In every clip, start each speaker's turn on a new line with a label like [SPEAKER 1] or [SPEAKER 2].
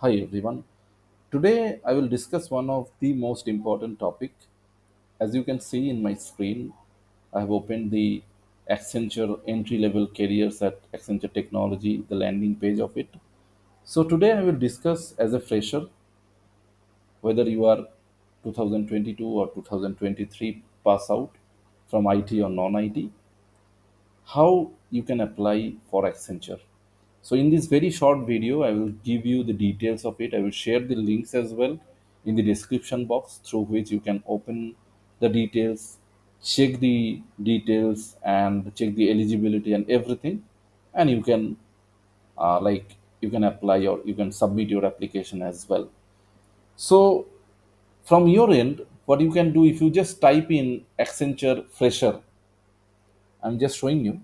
[SPEAKER 1] Hi everyone. Today I will discuss one of the most important topic. As you can see in my screen, I have opened the Accenture entry level careers at Accenture Technology, the landing page of it. So today I will discuss as a fresher whether you are 2022 or 2023 pass out from IT or non IT, how you can apply for Accenture. So in this very short video, I will give you the details of it. I will share the links as well in the description box through which you can open the details, check the details and check the eligibility and everything. And you can you can apply or you can submit your application as well. So from your end, what you can do if you just type in Accenture fresher, I'm just showing you.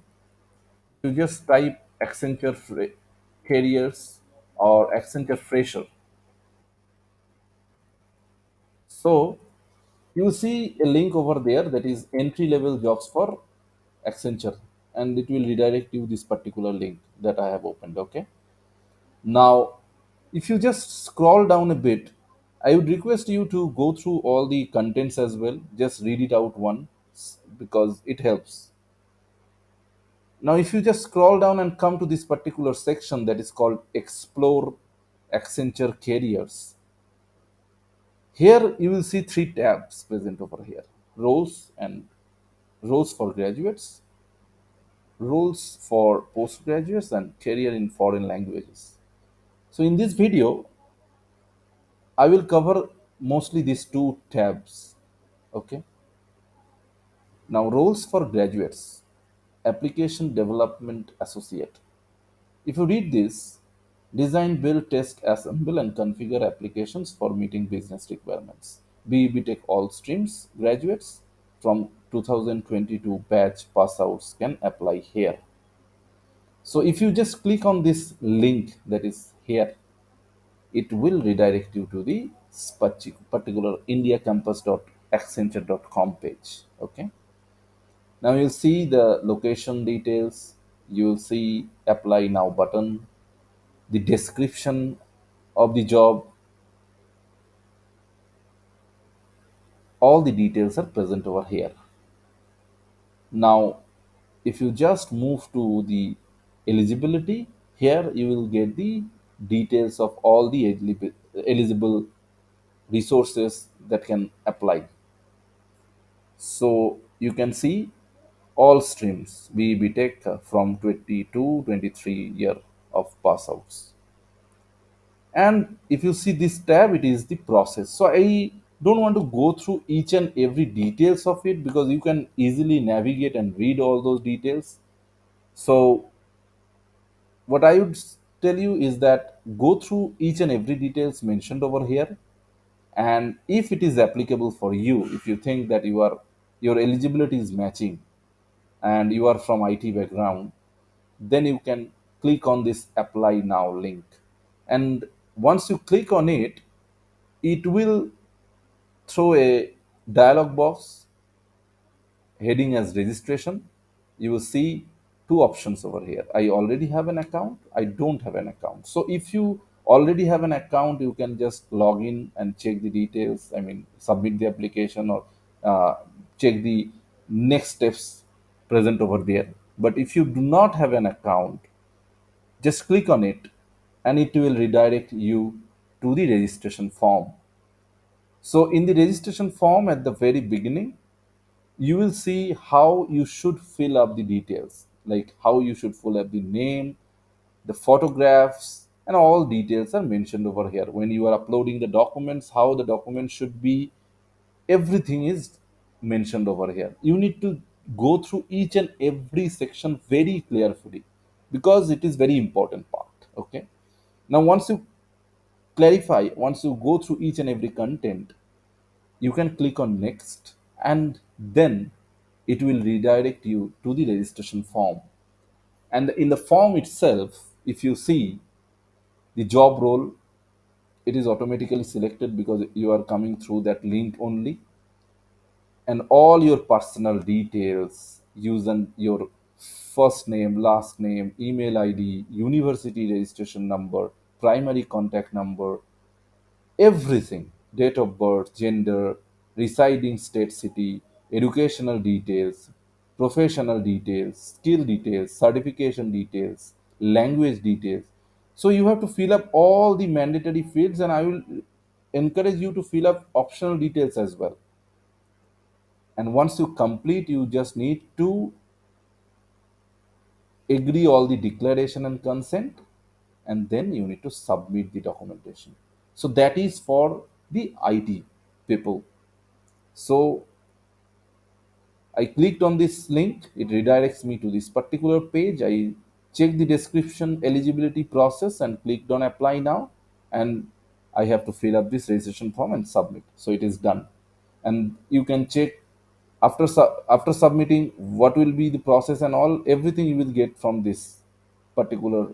[SPEAKER 1] You just type careers or Accenture fresher. So you see a link over there that is entry level jobs for Accenture, and it will redirect you this particular link that I have opened. Okay. Now, if you just scroll down a bit, I would request you to go through all the contents as well. Just read it out once because it helps. Now, if you just scroll down and come to this particular section that is called Explore Accenture Careers, here you will see three tabs present over here: roles and roles for graduates, roles for postgraduates, and career in foreign languages. So, in this video, I will cover mostly these two tabs. Okay. Now, roles for graduates, Application Development Associate. If you read this, design, build, test, assemble, and configure applications for meeting business requirements. BEB Tech all streams graduates from 2022 batch pass outs can apply here. So if you just click on this link that is here, it will redirect you to the particular indiacampus.accenture.com page. Okay. Now you'll see the location details. You'll see apply now button, the description of the job, all the details are present over here. Now, if you just move to the eligibility, here you will get the details of all the eligible resources that can apply. So you can see all streams BB Tech from 22 23 year of pass outs. And if you see this tab, it is the process. So I don't want to go through each and every details of it because you can easily navigate and read all those details. So what I would tell you is that go through each and every details mentioned over here, and if it is applicable for you, if you think that your eligibility is matching and you are from IT background, then you can click on this apply now link. And once you click on it, it will throw a dialog box heading as registration. You will see two options over here: I already have an account, I don't have an account. So if you already have an account, you can just log in and check the details, I mean submit the application or uh, check the next steps present over there. But if you do not have an account, just click on it and it will redirect you to the registration form. So in the registration form at the very beginning, you will see how you should fill up the details, like how you should fill up the name, the photographs, and all details are mentioned over here. When you are uploading the documents, how the documents should be, everything is mentioned over here. You need to go through each and every section very carefully because it is very important part. Okay. Now once you clarify, once you go through each and every content, you can click on next, and then it will redirect you to the registration form. And in the form itself, if you see the job role, it is automatically selected because you are coming through that link only. And all your personal details, using your first name, last name, email ID, university registration number, primary contact number, everything: date of birth, gender, residing state, city, educational details, professional details, skill details, certification details, language details. So you have to fill up all the mandatory fields, and I will encourage you to fill up optional details as well. And once you complete, you just need to agree all the declaration and consent, and then you need to submit the documentation. So that is for the IT people. So I clicked on this link, it redirects me to this particular page. I check the description, eligibility process, and clicked on apply now. And I have to fill up this registration form and submit. So it is done. And you can check after after submitting what will be the process and all, everything you will get from this particular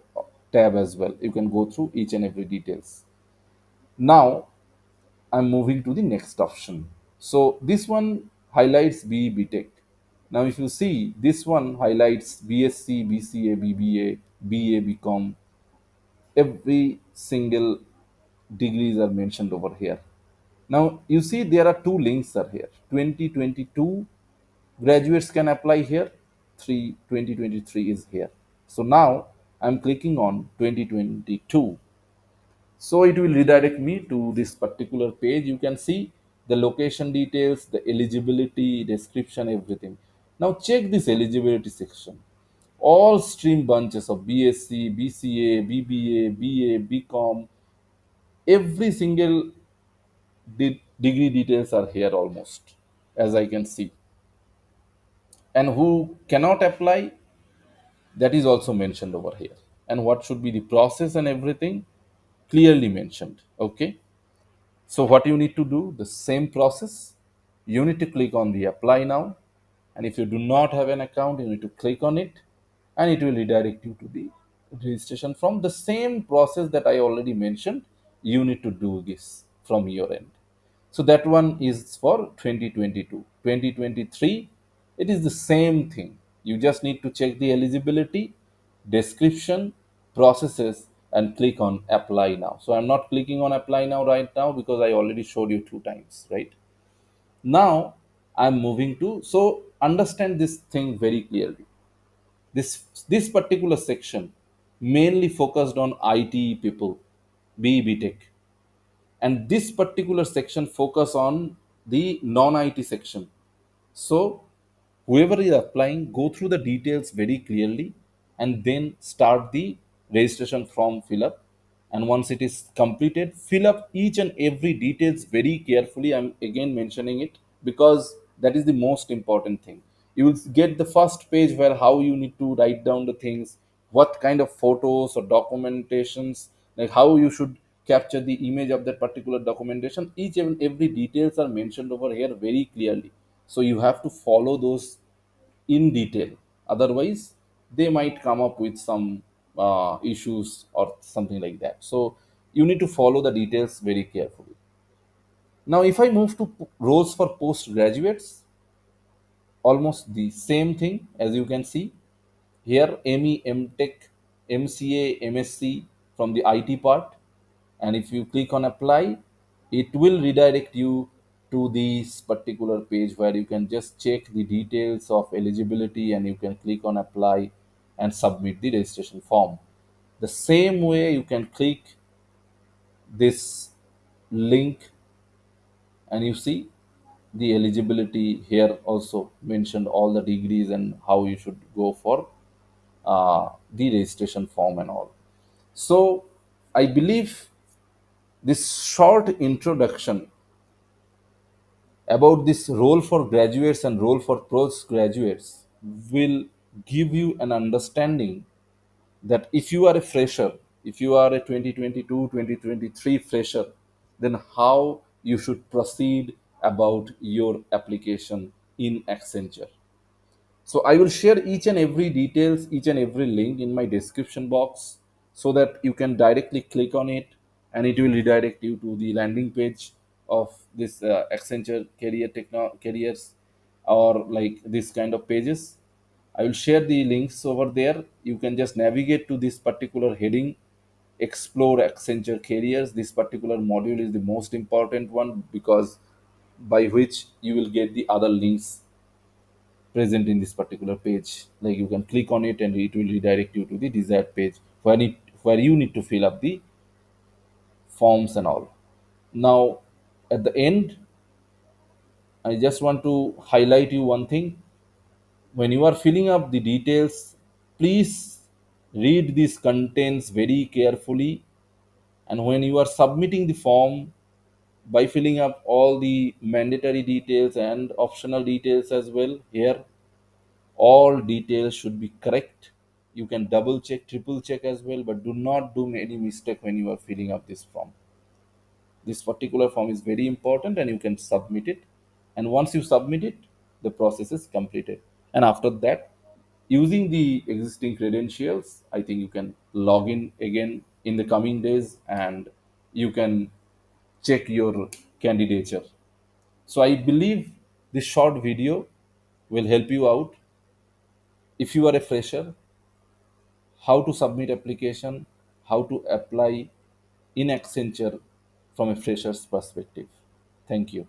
[SPEAKER 1] tab as well. You can go through each and every details. Now I'm moving to the next option. So this one highlights BE Tech. Now if you see, this one highlights BSc, BCA, BBA, BA, BCom. Every single degrees are mentioned over here. Now you see there are two links are here. 2022 graduates can apply here. 2023 is here. So now I'm clicking on 2022. So it will redirect me to this particular page. You can see the location details, the eligibility, description, everything. Now check this eligibility section. All stream bunches of BSc, BCA, BBA, BA, BCom, every single degree details are here almost, as I can see. And who cannot apply, that is also mentioned over here. And what should be the process and everything, clearly mentioned. Okay. So what you need to do, the same process. You need to click on the apply now. And if you do not have an account, you need to click on it, and it will redirect you to the registration from the same process that I already mentioned. You need to do this from your end. So that one is for 2022. 2023, it is the same thing. You just need to check the eligibility, description, processes, and click on apply now. So I'm not clicking on apply now right now because I already showed you two times, right? Now I'm moving to, so understand this thing very clearly. This particular section mainly focused on IT people, BE Tech, and this particular section focus on the non-IT section. So whoever is applying, go through the details very clearly, and then start the registration form fill up. And once it is completed, fill up each and every details very carefully. I'm again mentioning it because that is the most important thing. You will get the first page where how you need to write down the things, what kind of photos or documentations, like how you should capture the image of that particular documentation. Each and every details are mentioned over here very clearly. So you have to follow those in detail. Otherwise, they might come up with some issues or something like that. So you need to follow the details very carefully. Now, if I move to roles for postgraduates, almost the same thing as you can see here: ME, MTech, MCA, MSc from the IT part. And if you click on apply, it will redirect you to this particular page where you can just check the details of eligibility, and you can click on apply and submit the registration form. The same way you can click this link, and you see the eligibility here also mentioned all the degrees and how you should go for the registration form and all. So I believe this short introduction about this role for graduates and role for postgraduates will give you an understanding that if you are a fresher, if you are a 2022 2023 fresher, then how you should proceed about your application in Accenture. So I will share each and every details, each and every link in my description box, so that you can directly click on it, and it will redirect you to the landing page of this Accenture careers, or like this kind of pages. I will share the links over there. You can just navigate to this particular heading, explore Accenture careers. This particular module is the most important one because by which you will get the other links present in this particular page. Like you can click on it and it will redirect you to the desired page where you need to fill up the forms and all. Now, at the end, I just want to highlight you one thing. When you are filling up the details, please read these contents very carefully. And when you are submitting the form, by filling up all the mandatory details and optional details as well, here all details should be correct. You can double check, triple check as well, but do not do any mistake when you are filling up this form. This particular form is very important and you can submit it. And once you submit it, the process is completed. And after that, using the existing credentials, I think you can log in again in the coming days and you can check your candidature. So I believe this short video will help you out. If you are a fresher, how to submit application, how to apply in Accenture from a fresher's perspective. Thank you.